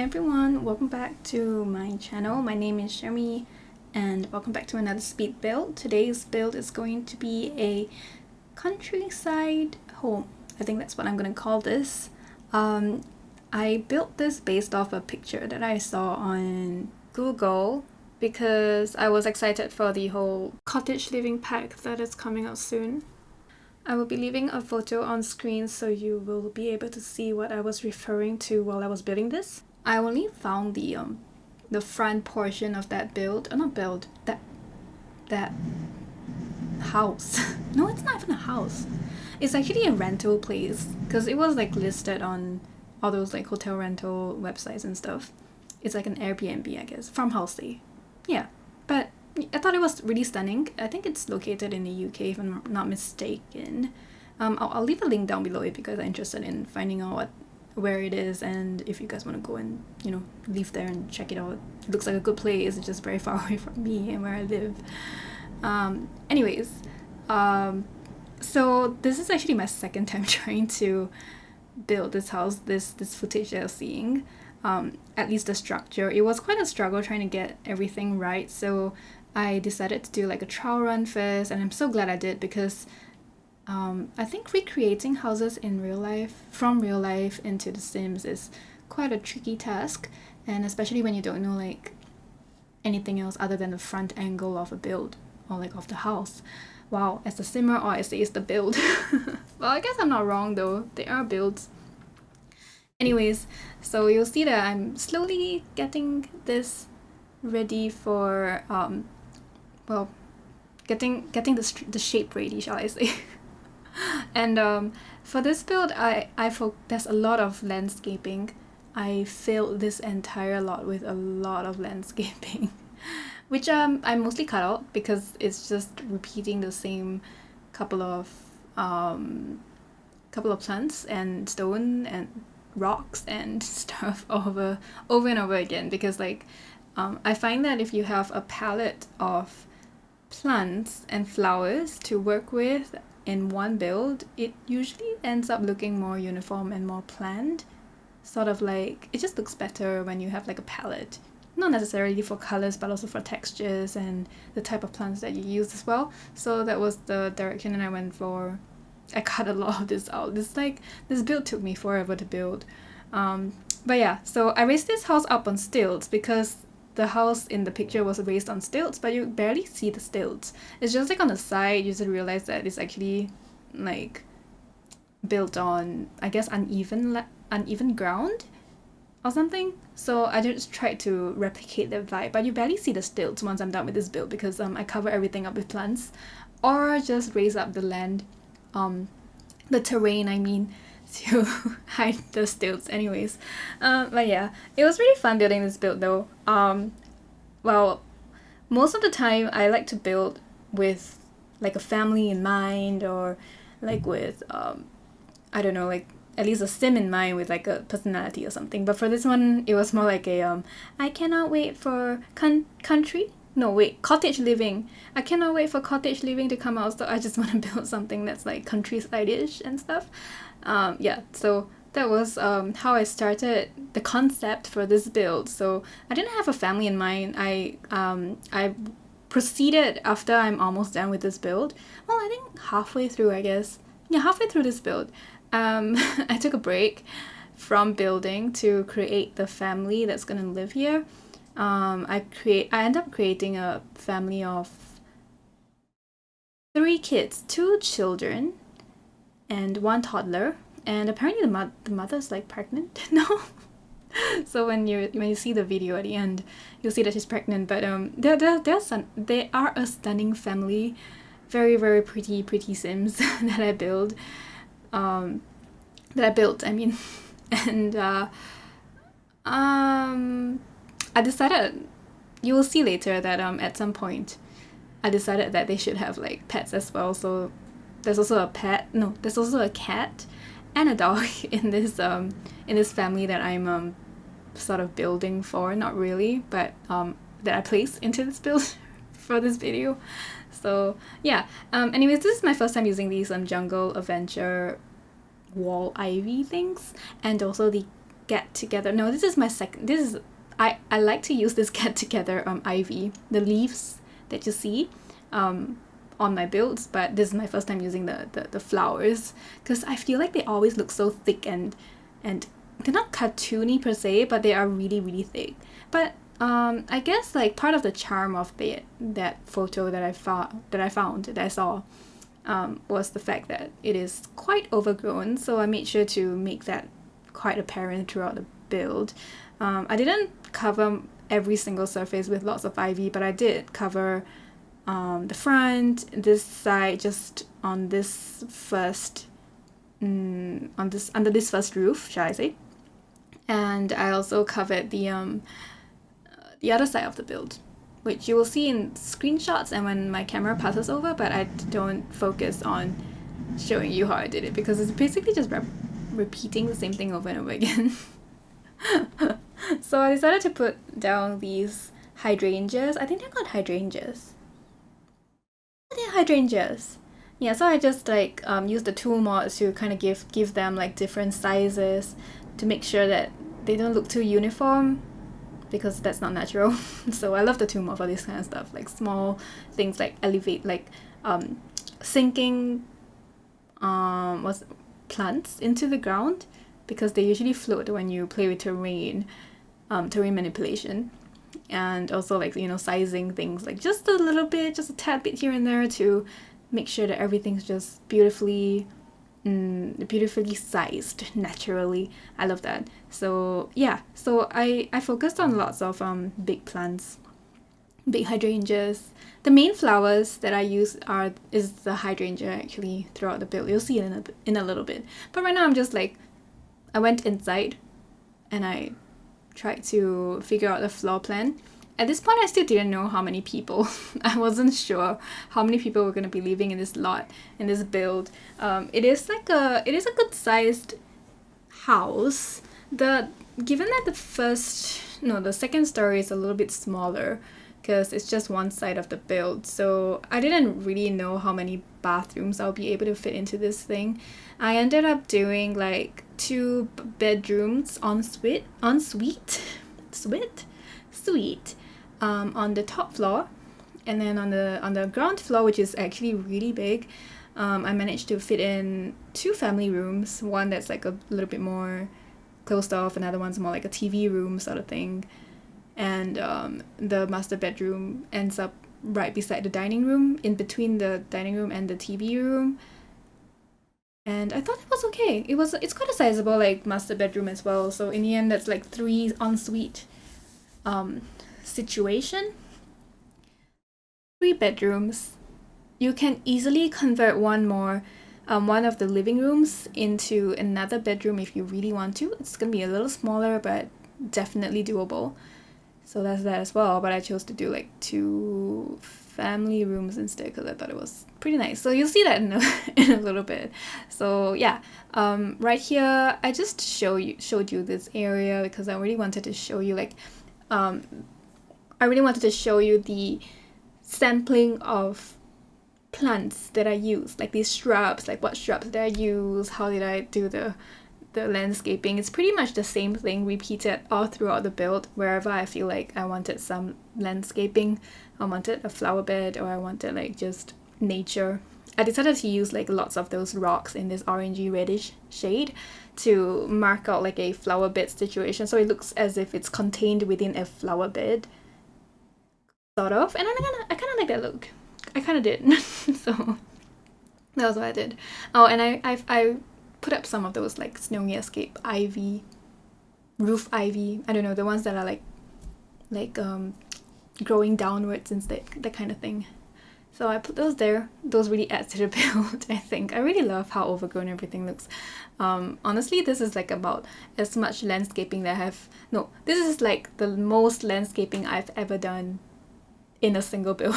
everyone, welcome back to my channel. My name is Chermi and welcome back to another speed build. Today's build is going to be a countryside home. I think that's what I'm going to call this. I built this based off a picture that I saw on Google because I was excited for the whole cottage living pack that is coming out soon. I will be leaving a photo on screen so you will be able to see what I was referring to while I was building this. I only found the front portion of that build, that house. No, it's not even a house. It's actually a rental place because it was like listed on all those like hotel rental websites and stuff. It's like an Airbnb, I guess, farmhouse stay. Yeah, but I thought it was really stunning. I think it's located in the UK if I'm not mistaken. I'll leave a link down below if you guys are interested in finding out where it is, and if you guys want to go and leave there and check it out. It looks like a good place. It's just very far away from me and where I live. Anyways, so this is actually my second time trying to build this house. This footage that you're seeing, at least the structure, it was quite a struggle trying to get everything right. So I decided to do like a trial run first, and I'm so glad I did because I think recreating houses in real life, from real life into The Sims, is quite a tricky task, and especially when you don't know like anything else other than the front angle of a build or like of the house. Wow, as the simmer, or I say it's the build. Well, I guess I'm not wrong though, they are builds. Anyways, so you'll see that I'm slowly getting this ready for well, getting the shape ready, shall I say. And for this build, there's a lot of landscaping. I filled this entire lot with a lot of landscaping, which I mostly cut out because it's just repeating the same couple of plants and stone and rocks and stuff over and over again, because like I find that if you have a palette of plants and flowers to work with in one build, it usually ends up looking more uniform and more planned. Sort of like, it just looks better when you have like a palette, not necessarily for colors but also for textures and the type of plants that you use as well. So that was the direction that I went for. I cut a lot of this out. This build took me forever to build. But yeah, so I raised this house up on stilts because the house in the picture was raised on stilts, but you barely see the stilts. It's just like on the side. You just realize that it's actually like built on, I guess, uneven ground or something. So I just tried to replicate that vibe, but you barely see the stilts once I'm done with this build because I cover everything up with plants or just raise up the land, the terrain, I mean, to hide the stilts. Anyways, but yeah, it was really fun building this build though. Well, most of the time I like to build with like a family in mind, or like with I don't know, like at least a sim in mind with like a personality or something. But for this one, it was more like a I cannot wait for cottage living. I cannot wait for cottage living to come out, so I just want to build something that's like countryside-ish and stuff. Yeah, so that was how I started the concept for this build. So I didn't have a family in mind. I proceeded after I'm almost done with this build. Well, I think halfway through, I guess. Yeah, halfway through this build, I took a break from building to create the family that's gonna live here. I end up creating a family of 3 kids, 2 children, and 1 toddler, and apparently the mother's like pregnant now. So when you see the video at the end, you'll see that she's pregnant. But they are a stunning family, very very pretty Sims that I built. I mean, and I decided, you will see later that at some point I decided that they should have like pets as well. So there's also a cat and a dog in this family that I'm sort of building for. Not really, but that I placed into this build for this video. So yeah, anyways, this is my first time using these jungle adventure wall ivy things, and also the get together. No, this is my second. This is I like to use this get together ivy, the leaves that you see on my builds, but this is my first time using the flowers, because I feel like they always look so thick and they're not cartoony per se, but they are really, really thick. But I guess like part of the charm of that photo that I saw was the fact that it is quite overgrown, so I made sure to make that quite apparent throughout the build. I didn't cover every single surface with lots of ivy, but I did cover the front, this side, just on this first under this first roof, shall I say? And I also covered the other side of the build, which you will see in screenshots and when my camera passes over, but I don't focus on showing you how I did it because it's basically just repeating the same thing over and over again. So I decided to put down these hydrangeas. I think they're called hydrangeas. They're hydrangeas. Yeah, so I just like use the tool mods to kind of give them like different sizes to make sure that they don't look too uniform, because that's not natural. So I love the tool mod for this kind of stuff, like small things like elevate, like sinking plants into the ground, because they usually float when you play with terrain manipulation. And also like, you know, sizing things like just a little bit, just a tad bit here and there to make sure that everything's just beautifully sized naturally. I love that. So yeah, so I focused on lots of big plants, big hydrangeas. The main flowers that I use is the hydrangea actually throughout the build. You'll see it in a little bit. But right now I'm just like, I went inside and I tried to figure out the floor plan. At this point, I still didn't know how many people. I wasn't sure how many people were going to be living in this lot, in this build. It is a good sized house. Given that the second story is a little bit smaller, because it's just one side of the build. So I didn't really know how many bathrooms I'll be able to fit into this thing. I ended up doing like 2 bedrooms en suite on the top floor, and then on the ground floor, which is actually really big, I managed to fit in 2 family rooms. One that's like a little bit more closed off, another one's more like a TV room sort of thing, and the master bedroom ends up right beside the dining room, in between the dining room and the TV room. And I thought it was okay. It's quite a sizable like master bedroom as well. So in the end, that's like 3 ensuite situation. 3 bedrooms. You can easily convert one of the living rooms into another bedroom if you really want to. It's gonna be a little smaller, but definitely doable. So that's that as well. But I chose to do like 2 family rooms instead because I thought it was pretty nice. So you'll see that in a little bit. So yeah, right here I just showed you this area because I really wanted to show you the sampling of plants that I use, like these shrubs, like what shrubs did I use, how did I do the landscaping. It's pretty much the same thing repeated all throughout the build. Wherever I feel like I wanted some landscaping, I wanted a flower bed, or I wanted like just nature, I decided to use like lots of those rocks in this orangey reddish shade to mark out like a flower bed situation, so it looks as if it's contained within a flower bed, sort of. And I kind of like that look. I kind of did. So that was what I did. Oh, and I put up some of those like snowy escape ivy, roof ivy. I don't know, the ones that are like growing downwards instead, that kind of thing. So I put those there. Those really add to the build, I think. I really love how overgrown everything looks. Honestly, this is like about as much landscaping that I have. No, this is like the most landscaping I've ever done in a single build.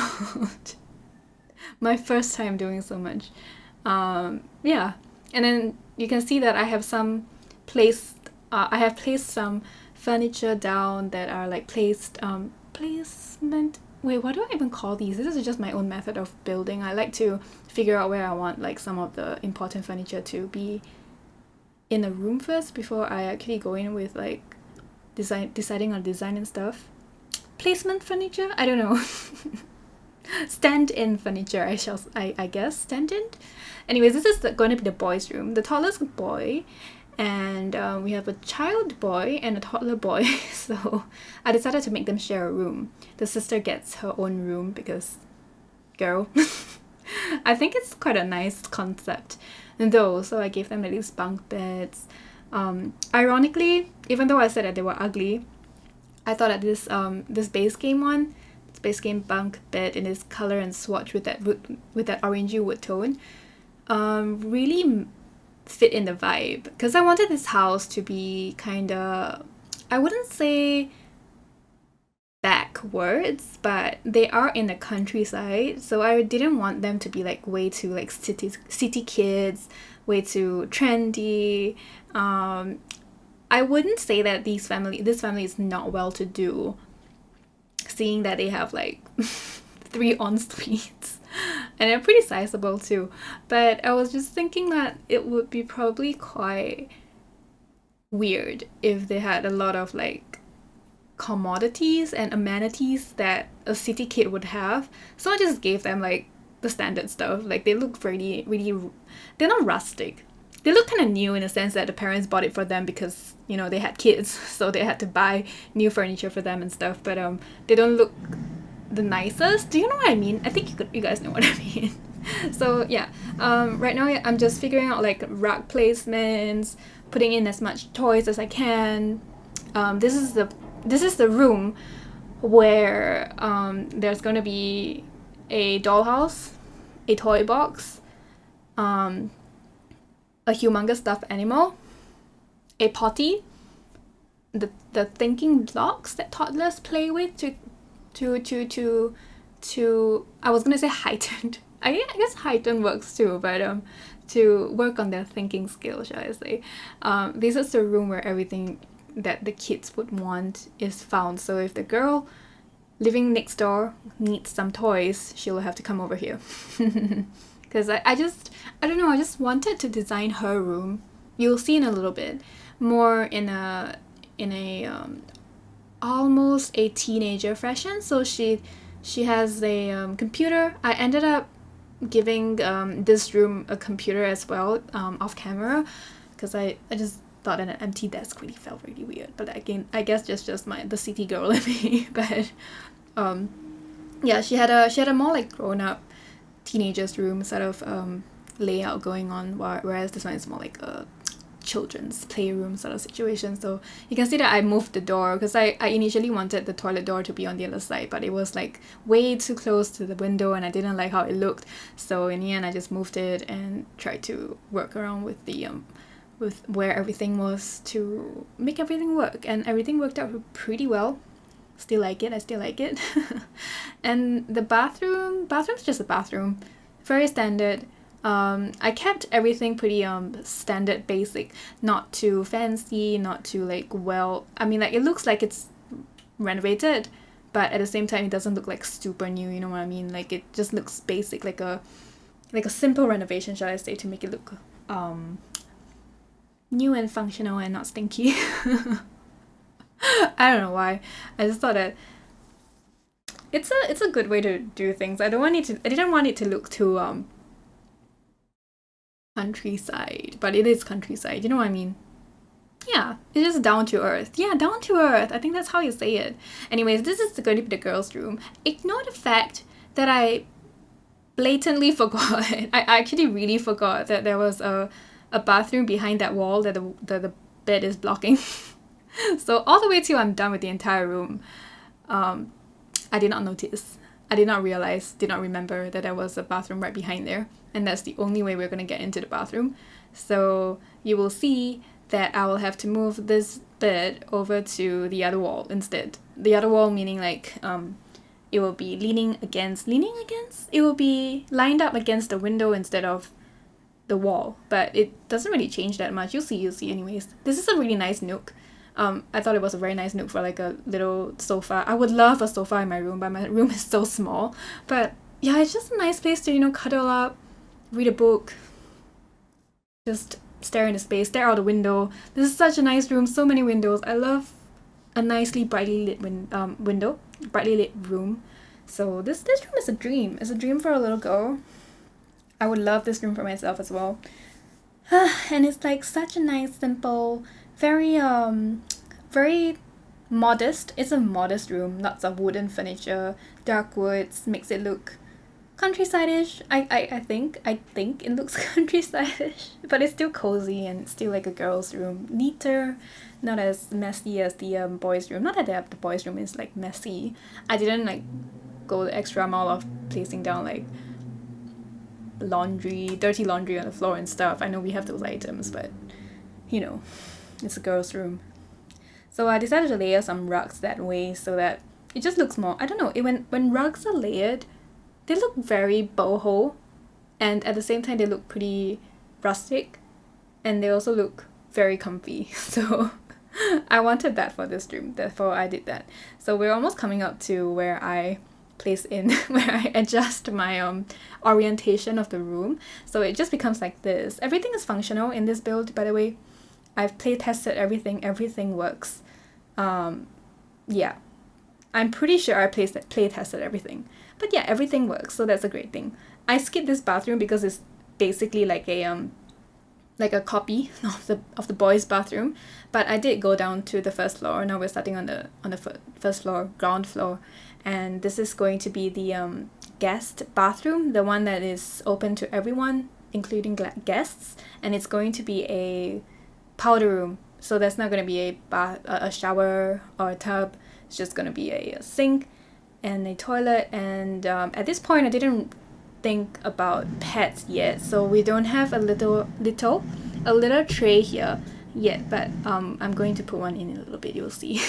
My first time doing so much. Yeah. And then you can see that I have placed some furniture down that are like placement. Wait, what do I even call these? This is just my own method of building. I like to figure out where I want like some of the important furniture to be in a room first before I actually go in with like deciding on design and stuff. Placement furniture? I don't know. Stand-in furniture, I guess. Stand-in? Anyways, this is going to be the boys' room. The tallest boy, and we have a child boy and a toddler boy. So I decided to make them share a room. The sister gets her own room because, girl. I think it's quite a nice concept though, so I gave them at least bunk beds. Ironically, even though I said that they were ugly, I thought that this base game bunk bed in this color and swatch with that orangey wood tone really fit in the vibe, because I wanted this house to be kinda, I wouldn't say backwards, but they are in the countryside, so I didn't want them to be like way too like city kids, way too trendy. I wouldn't say that this family is not well to do, seeing that they have like 3 en-suites and they're pretty sizable too. But I was just thinking that it would be probably quite weird if they had a lot of like commodities and amenities that a city kid would have. So I just gave them like the standard stuff. Like they look really, they're not rustic. They look kind of new in the sense that the parents bought it for them because, you know, they had kids, so they had to buy new furniture for them and stuff. But they don't look the nicest. Do you know what I mean? I think you guys know what I mean. So yeah, right now I'm just figuring out like rug placements, putting in as much toys as I can. This is the room where there's gonna be a dollhouse, a toy box, a humongous stuffed animal, a potty, the thinking blocks that toddlers play with to I was gonna say heightened. I guess heightened works too, but to work on their thinking skills, shall I say. This is the room where everything that the kids would want is found. So if the girl living next door needs some toys, she'll have to come over here. Because I don't know, I just wanted to design her room. You'll see in a little bit more in a almost a teenager fashion. So she has a computer. I ended up giving this room a computer as well, off camera, because I just thought an empty desk really felt really weird. But again, I guess just the city girl in me. But yeah, she had a more like grown up teenagers room sort of layout going on, whereas this one is more like a children's playroom sort of situation. So you can see that I moved the door, because I initially wanted the toilet door to be on the other side, but it was like way too close to the window and I didn't like how it looked. So in the end I just moved it and tried to work around with the with where everything was to make everything work, and everything worked out pretty well. I still like it. And the bathroom's just a bathroom, very standard. I kept everything pretty standard, basic, not too fancy, not too like, well, I mean, like it looks like it's renovated, but at the same time it doesn't look like super new, you know what I mean? Like it just looks basic, like a simple renovation, shall I say, to make it look new and functional and not stinky. I don't know why. I just thought that it's a good way to do things. I didn't want it to look too countryside, but it is countryside, you know what I mean? Yeah, it's just down to earth. Yeah, down to earth. I think that's how you say it. Anyways, this is going to be the girls' room. Ignore the fact that I blatantly forgot. I actually really forgot that there was a bathroom behind that wall that the bed is blocking. So all the way till I'm done with the entire room, I did not notice. I did not realize, did not remember that there was a bathroom right behind there. And that's the only way we're going to get into the bathroom. So you will see that I will have to move this bed over to the other wall instead. The other wall meaning like it will be leaning against? It will be lined up against the window instead of the wall. But it doesn't really change that much. You'll see anyways. This is a really nice nook. I thought it was a very nice nook for like a little sofa. I would love a sofa in my room, but my room is so small. But yeah, it's just a nice place to, cuddle up, read a book, just stare into space, stare out the window. This is such a nice room, so many windows. I love a nicely brightly lit window, brightly lit room. So this room is a dream. It's a dream for a little girl. I would love this room for myself as well. And it's like such a nice, simple, very very modest. It's a modest room. Lots of wooden furniture, dark woods, makes it look countryside-ish. I think it looks countryside-ish, but it's still cozy and it's still like a girl's room. Neater, not as messy as the boys' room. Not that the boys' room is like messy. I didn't like go the extra mile of placing down like dirty laundry on the floor and stuff. I know we have those items, but you know, it's a girl's room. So I decided to layer some rugs that way so that it just looks more, I don't know, when rugs are layered, they look very boho, and at the same time they look pretty rustic, and they also look very comfy. So I wanted that for this room, therefore I did that. So we're almost coming up to where I place in, where I adjust my orientation of the room. So it just becomes like this. Everything is functional in this build, by the way. I've play tested everything works. Yeah, I'm pretty sure I play tested everything. But yeah, everything works, so that's a great thing. I skipped this bathroom because it's basically like a copy of the boys' bathroom. But I did go down to the first floor. Now we're starting on the first floor, ground floor, and this is going to be the guest bathroom, the one that is open to everyone, including guests, and it's going to be a powder room. So there's not going to be a shower or a tub. It's just going to be a sink and a toilet. And at this point, I didn't think about pets yet, so we don't have a little tray here yet. But I'm going to put one in a little bit. You'll see.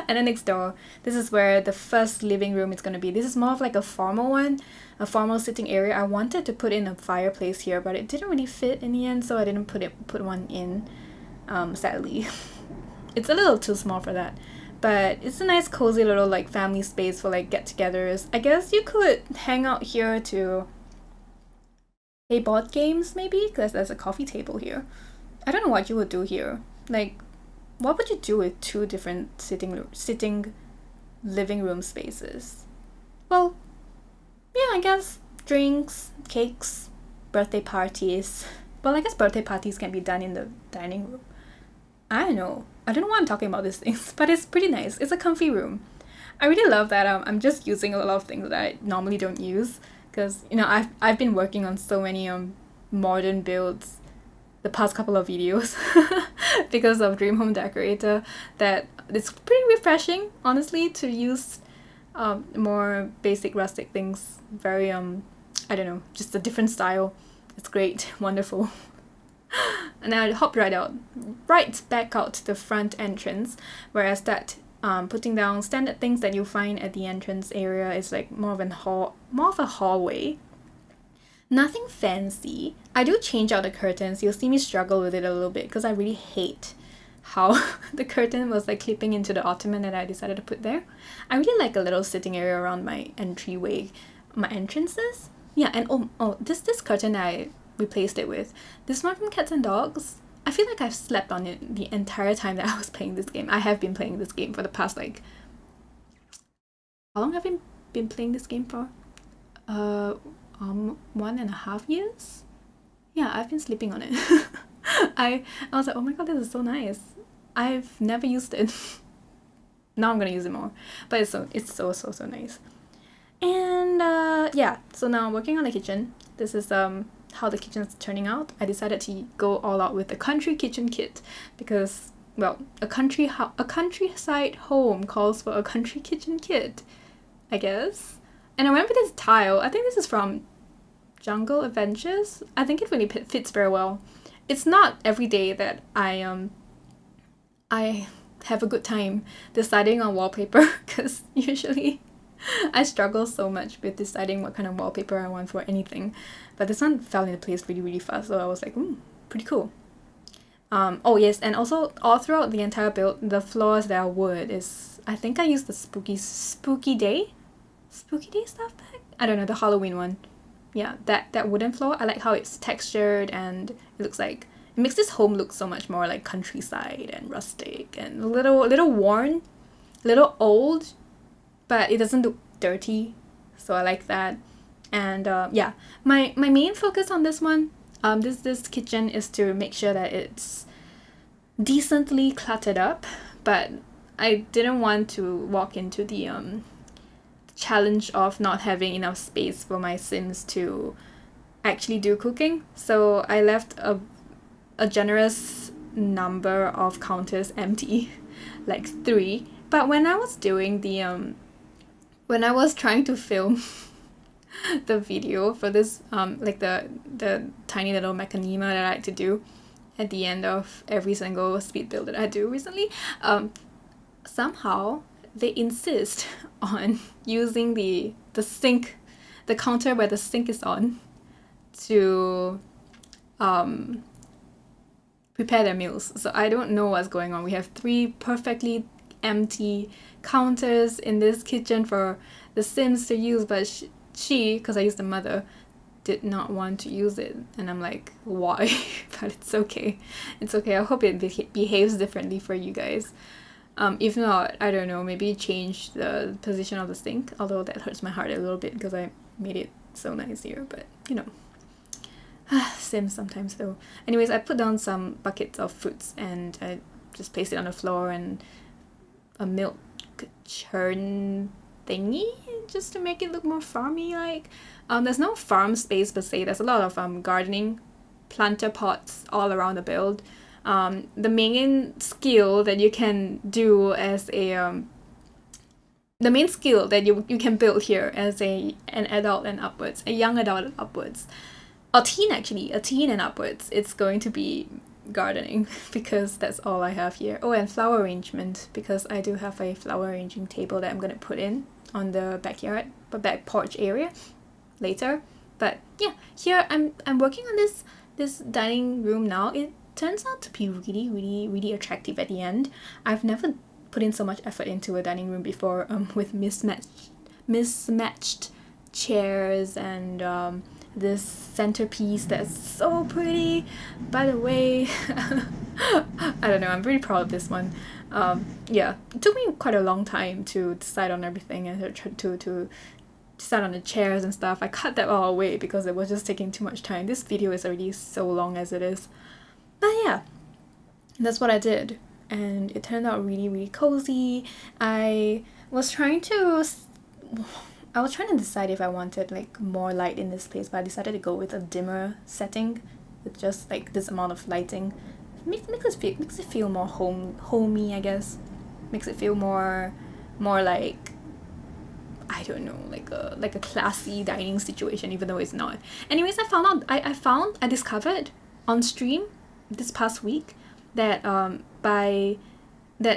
And then next door, this is where the first living room is going to be. This is more of like a formal one, a formal sitting area. I wanted to put in a fireplace here, but it didn't really fit in the end, so I didn't put one in. Sadly, it's a little too small for that, but it's a nice cozy little like family space for like get-togethers. I guess you could hang out here to play board games maybe, because there's a coffee table here. I don't know what you would do here. Like, what would you do with two different sitting living room spaces? Well, yeah, I guess drinks, cakes, birthday parties. Well, I guess birthday parties can be done in the dining room. I don't know why I'm talking about these things, but it's pretty nice. It's a comfy room. I really love that I'm just using a lot of things that I normally don't use, because you know I've been working on so many modern builds the past couple of videos because of Dream Home Decorator, that it's pretty refreshing, honestly, to use more basic rustic things. Very I don't know, just a different style. It's great, wonderful. And I hopped right back out to the front entrance, where I start putting down standard things that you find at the entrance area. It's like more of a hallway. Nothing fancy. I do change out the curtains. You'll see me struggle with it a little bit because I really hate how the curtain was like clipping into the ottoman that I decided to put there. I really like a little sitting area around my entryway, my entrances. Yeah, and this curtain I replaced it with this one from Cats and Dogs. I feel like I've slept on it the entire time that I was playing this game. I have been playing this game for the past like, how long have I been playing this game for? 1.5 years. Yeah, I've been sleeping on it. I was like, oh my god, this is so nice. I've never used it. Now I'm gonna use it more, but it's so nice. And yeah, so now I'm working on the kitchen. This is how the kitchen is turning out. I decided to go all out with the country kitchen kit because, well, a countryside home calls for a country kitchen kit, I guess. And I remember this tile. I think this is from Jungle Adventures. I think it really fits very well. It's not every day that I have a good time deciding on wallpaper, because usually I struggle so much with deciding what kind of wallpaper I want for anything. But this one fell into place really fast, so I was like, pretty cool. Oh yes, and also all throughout the entire build, the floors that are wood is, I think I used the spooky day stuff back? I don't know, the Halloween one. Yeah, that wooden floor. I like how it's textured and it looks like it makes this home look so much more like countryside and rustic and a little worn, a little old, but it doesn't look dirty, so I like that. And yeah, my main focus on this one, this kitchen, is to make sure that it's decently cluttered up, but I didn't want to walk into the challenge of not having enough space for my Sims to actually do cooking. So I left a generous number of counters empty, like 3. But when I was doing the when I was trying to film the video for this like the tiny little machinima that I like to do at the end of every single speed build that I do recently, somehow they insist on using the sink, the counter where the sink is on, to prepare their meals. So I don't know what's going on. We have 3 perfectly empty counters in this kitchen for the Sims to use, but she, because I used the mother, did not want to use it, and I'm like, why? But it's okay. It's okay. I hope it behaves differently for you guys. If not, I don't know, maybe change the position of the sink, although that hurts my heart a little bit because I made it so nice here, but you know. Sims sometimes though. Anyways, I put down some buckets of fruits and I just placed it on the floor, and a milk churn thingy just to make it look more farmy like. There's no farm space per se. There's a lot of gardening planter pots all around the build. The main skill that you can do as a the main skill that you can build here as an adult and upwards, a young adult and upwards, a teen and upwards, it's going to be gardening, because that's all I have here. Oh, and flower arrangement, because I do have a flower arranging table that I'm going to put in on the back porch area later. But yeah, here I'm working on this dining room now. It turns out to be really attractive at the end. I've never put in so much effort into a dining room before, with mismatched chairs and this centerpiece that's so pretty. By the way, I don't know, I'm really proud of this one. Yeah, it took me quite a long time to decide on everything and to decide on the chairs and stuff. I cut that all away because it was just taking too much time. This video is already so long as it is. But yeah, that's what I did, and it turned out really cozy. I was trying to decide if I wanted like more light in this place, but I decided to go with a dimmer setting with just like this amount of lighting. Makes it feel more homey, I guess. Makes it feel more like, I don't know, like a classy dining situation, even though it's not. Anyways, I discovered on stream this past week that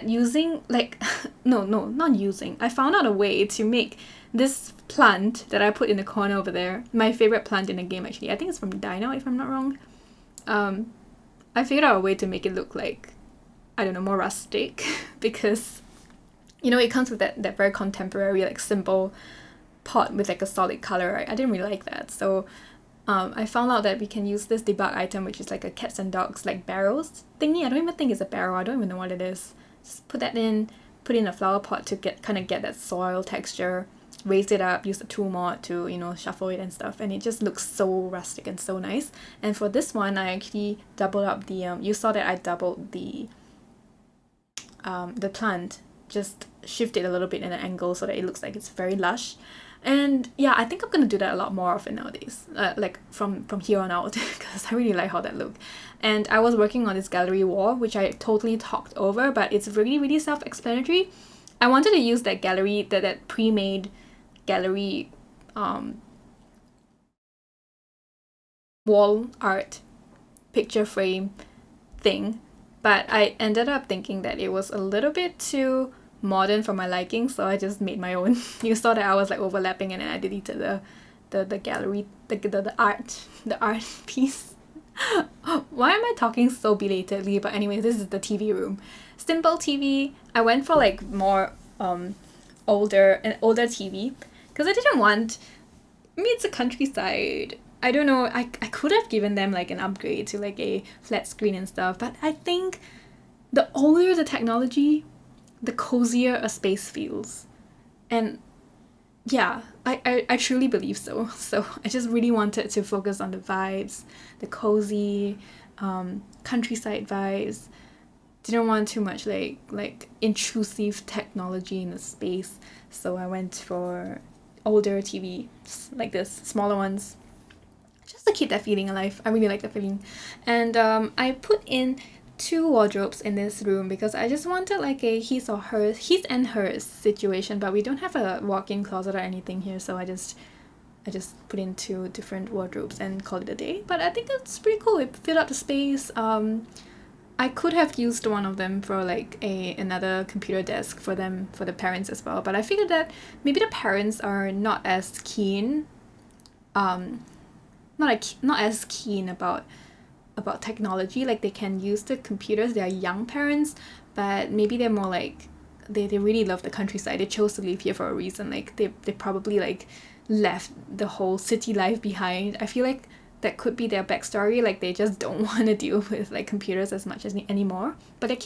using like not using, I found out a way to make this plant that I put in the corner over there, my favorite plant in the game actually, I think it's from Dino if I'm not wrong. I figured out a way to make it look like, I don't know, more rustic because, you know, it comes with that very contemporary, like, simple pot with like a solid color, right? I didn't really like that, so I found out that we can use this debug item, which is like a cats and dogs like barrels thingy. I don't even think it's a barrel. I don't even know what it is. Just put that in, put in a flower pot to get that soil texture, raise it up, use the tool mod to, you know, shuffle it and stuff, and it just looks so rustic and so nice. And for this one, I actually doubled up the you saw that I doubled the plant, just shift it a little bit in an angle so that it looks like it's very lush. And yeah, I think I'm gonna do that a lot more often nowadays, like from here on out, because I really like how that looked. And I was working on this gallery wall, which I totally talked over, but it's really self-explanatory. I wanted to use that gallery, that pre-made gallery wall art picture frame thing, but I ended up thinking that it was a little bit too modern for my liking, so I just made my own. You saw that I was like overlapping, and then I deleted the gallery, the art piece. Why am I talking so belatedly? But anyways, this is the TV room. Simple TV. I went for like more older TV because I didn't want, I mean, it's a countryside. I don't know, I could have given them like an upgrade to like a flat screen and stuff, but I think the older the technology, the cozier a space feels. And yeah, I truly believe so. So I just really wanted to focus on the vibes, the cozy, countryside vibes. Didn't want too much like intrusive technology in the space. So I went for older TV like this, smaller ones, just to keep that feeling alive. I really like that feeling. And I put in 2 wardrobes in this room because I just wanted like a his and hers situation, but we don't have a walk-in closet or anything here, so I just put in 2 different wardrobes and called it a day. But I think it's pretty cool. It filled up the space. I could have used one of them for like another computer desk for the parents as well, but I figured that maybe the parents are not as keen not as keen about technology. Like, they can use the computers. They are young parents, but maybe they're more like they really love the countryside. They chose to live here for a reason. Like, they probably like left the whole city life behind. I feel like that could be their backstory. Like, they just don't want to deal with like computers as much as anymore. But their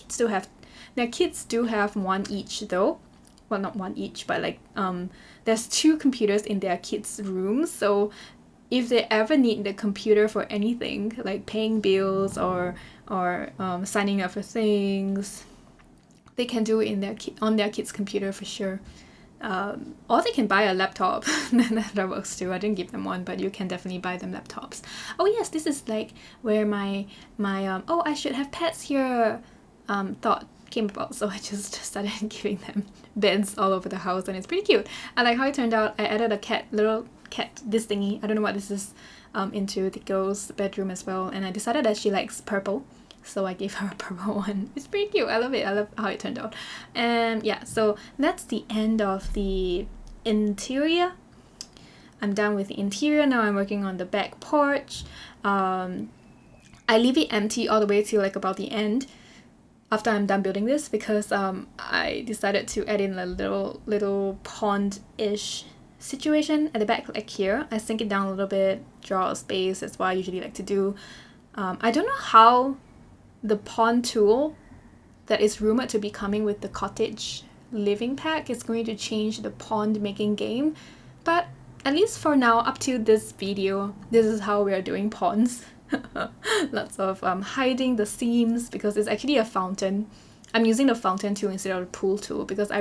kids do have one each though. Well, not one each, but like there's 2 computers in their kids' rooms. So if they ever need the computer for anything, like paying bills or signing up for things, they can do it on their kids' computer for sure. Or they can buy a laptop. That works too. I didn't give them one, but you can definitely buy them laptops. Oh yes, this is like where my oh, I should have pets here thought came about. So I just started giving them beds all over the house, and it's pretty cute. I like how it turned out. I added a little cat, this thingy, I don't know what this is, into the girl's bedroom as well, and I decided that she likes purple, so I gave her a purple one. It's pretty cute. I love it. I love how it turned out. And yeah, so that's the end of the interior. I'm done with the interior. Now I'm working on the back porch. I leave it empty all the way till like about the end after I'm done building this, because I decided to add in a little pond-ish situation at the back, like here. I sink it down a little bit, draw a space. That's what I usually like to do. I don't know how the pond tool that is rumored to be coming with the cottage living pack is going to change the pond making game, but at least for now, up to this video, this is how we are doing ponds. Lots of hiding the seams, because it's actually a fountain. I'm using the fountain tool instead of the pool tool because I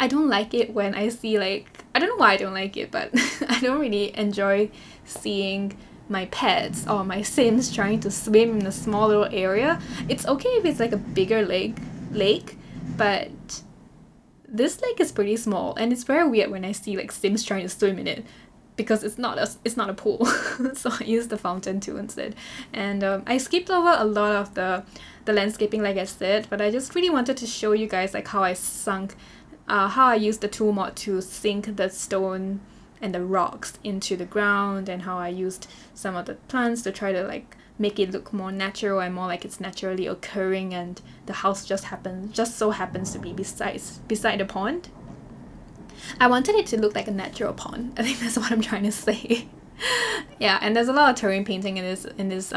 don't like it when I see, like, I don't know why I don't like it, but I don't really enjoy seeing my pets or my Sims trying to swim in a small little area. It's okay if it's like a bigger lake, but this lake is pretty small, and it's very weird when I see like Sims trying to swim in it, because it's not a pool. So I used the fountain tool instead. And I skipped over a lot of the landscaping, like I said, but I just really wanted to show you guys like how I used the tool mod to sink the stone and the rocks into the ground, and how I used some of the plants to try to like make it look more natural and more like it's naturally occurring, and the house just so happens to be beside the pond. I wanted it to look like a natural pond. I think that's what I'm trying to say. Yeah, and there's a lot of terrain painting in this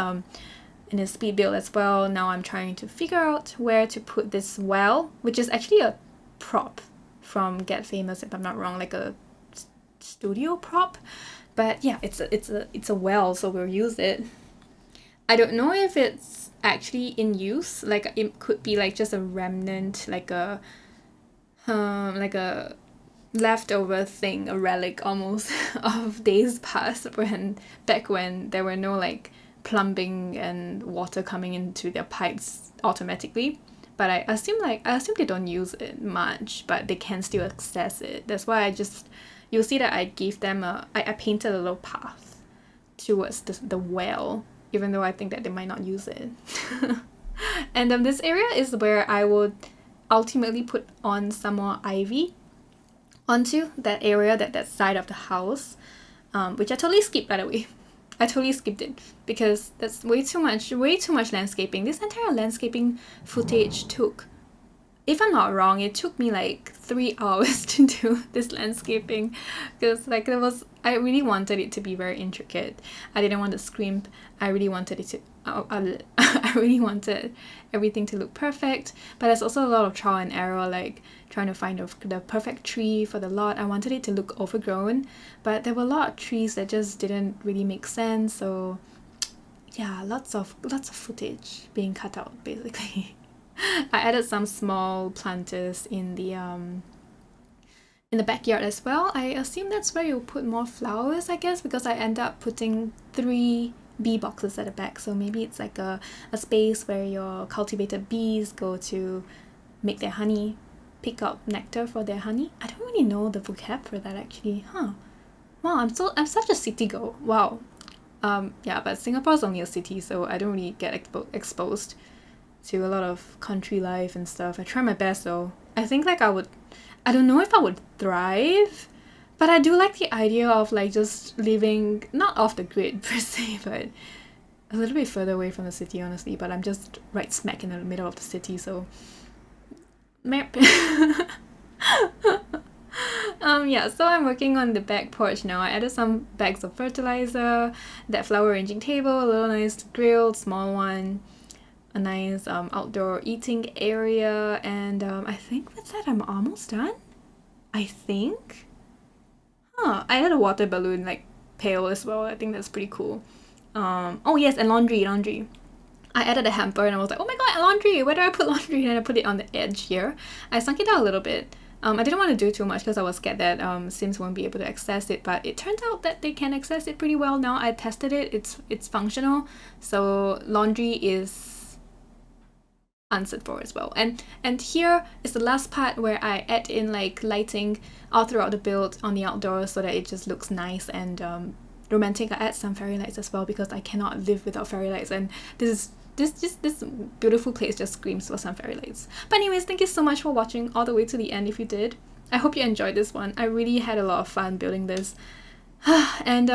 speed build as well. Now I'm trying to figure out where to put this well, which is actually a prop from Get Famous, if I'm not wrong, like a studio prop. But yeah, it's a well, so we'll use it. I don't know if it's actually in use. Like, it could be like just a remnant, like a leftover thing, a relic almost of days past, back when there were no like plumbing and water coming into their pipes automatically. But I assume they don't use it much, but they can still access it. That's why you'll see that I gave them I painted a little path towards the well, even though I think that they might not use it. And this area is where I would ultimately put on some more ivy onto that area, that side of the house, which I totally skipped, by the way. I totally skipped it because that's way too much landscaping. This entire landscaping footage took if I'm not wrong, it took me like 3 hours to do this landscaping because like I really wanted it to be very intricate. I didn't want to scrimp. I really wanted it to I really wanted everything to look perfect, but there's also a lot of trial and error, like trying to find the perfect tree for the lot. I wanted it to look overgrown, but there were a lot of trees that just didn't really make sense, so yeah, lots of footage being cut out basically. I added some small planters in the backyard as well. I assume that's where you'll put more flowers, I guess, because I end up putting 3 bee boxes at the back, so maybe it's like a space where your cultivated bees go to make their honey, pick up nectar for their honey. I don't really know the vocab for that actually. Wow, I'm such a city girl. Wow. Yeah, but Singapore's only a city, so I don't really get exposed to a lot of country life and stuff. I try my best though. I think like I don't know if I would thrive, but I do like the idea of like just living not off the grid per se, but a little bit further away from the city, honestly. But I'm just right smack in the middle of the city, so yeah, so I'm working on the back porch now. I added some bags of fertilizer, that flower arranging table, a little nice grill, small one, a nice outdoor eating area, and I think with that I'm almost done. I think. I added a water balloon like pail as well. I think that's pretty cool. Oh yes, and laundry. I added a hamper and I was like, oh my god, laundry! Where do I put laundry? And I put it on the edge here. I sunk it out a little bit. I didn't want to do too much because I was scared that Sims won't be able to access it, but it turns out that they can access it pretty well now. I tested it. It's functional. So laundry is answered for as well. And here is the last part where I add in like lighting all throughout the build on the outdoors so that it just looks nice and romantic. I add some fairy lights as well because I cannot live without fairy lights, and this beautiful place just screams for some fairy lights. But anyways, thank you so much for watching all the way to the end if you did. I hope you enjoyed this one. I really had a lot of fun building this. And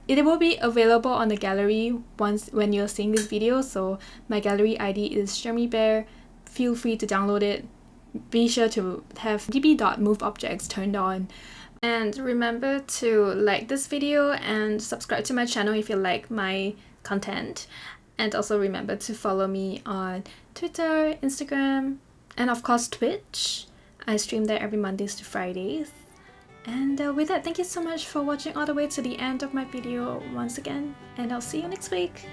it will be available on the gallery when you're seeing this video, so my gallery ID is Chermibear. Feel free to download it. Be sure to have db.moveobjects turned on. And remember to like this video and subscribe to my channel if you like my content. And also remember to follow me on Twitter, Instagram, and of course Twitch. I stream there every Mondays to Fridays. And with that, thank you so much for watching all the way to the end of my video once again, and I'll see you next week.